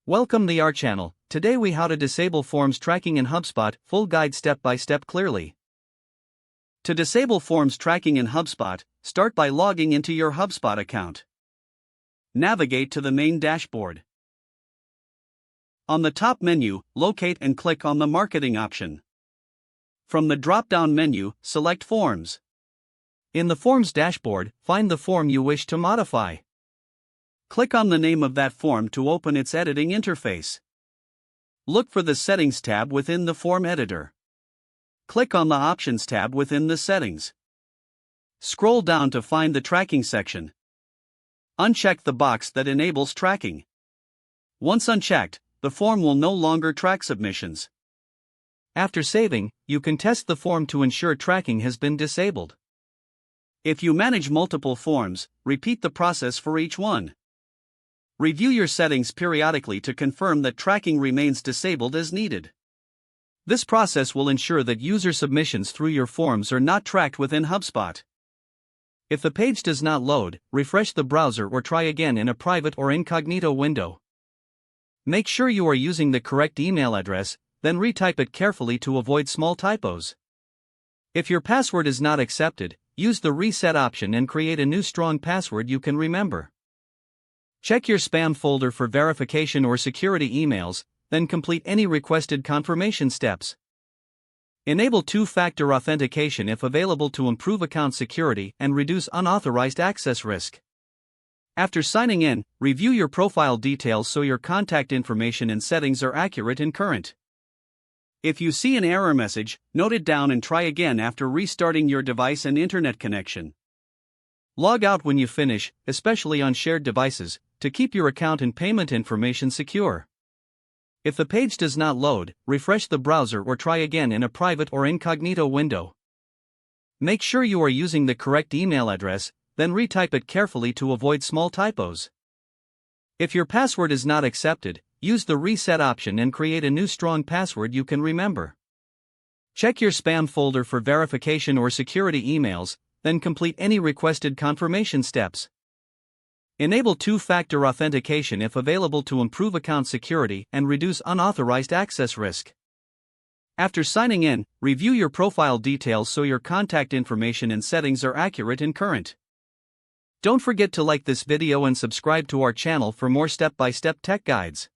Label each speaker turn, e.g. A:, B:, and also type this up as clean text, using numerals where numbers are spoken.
A: Welcome to our channel. Today we how to disable forms tracking in HubSpot, full guide step by step clearly. To disable forms tracking in HubSpot, start by logging into your HubSpot account. Navigate to the main dashboard. On the top menu, locate and click on the marketing option. From the drop-down menu, select Forms. In the Forms dashboard, find the form you wish to modify. Click on the name of that form to open its editing interface. Look for the Settings tab within the form editor. Click on the Options tab within the Settings. Scroll down to find the Tracking section. Uncheck the box that enables tracking. Once unchecked, the form will no longer track submissions. After saving, you can test the form to ensure tracking has been disabled. If you manage multiple forms, repeat the process for each one. Review your settings periodically to confirm that tracking remains disabled as needed. This process will ensure that user submissions through your forms are not tracked within HubSpot. If the page does not load, refresh the browser or try again in a private or incognito window. Make sure you are using the correct email address, then retype it carefully to avoid small typos. If your password is not accepted, use the reset option and create a new strong password you can remember. Check your spam folder for verification or security emails, then complete any requested confirmation steps. Enable two-factor authentication if available to improve account security and reduce unauthorized access risk. After signing in, review your profile details so your contact information and settings are accurate and current. If you see an error message, note it down and try again after restarting your device and internet connection. Log out when you finish, especially on shared devices, to keep your account and payment information secure. If the page does not load, refresh the browser or try again in a private or incognito window. Make sure you are using the correct email address, then retype it carefully to avoid small typos. If your password is not accepted, use the reset option and create a new strong password you can remember. Check your spam folder for verification or security emails, then complete any requested confirmation steps. Enable two-factor authentication if available to improve account security and reduce unauthorized access risk. After signing in, review your profile details so your contact information and settings are accurate and current. Don't forget to like this video and subscribe to our channel for more step-by-step tech guides.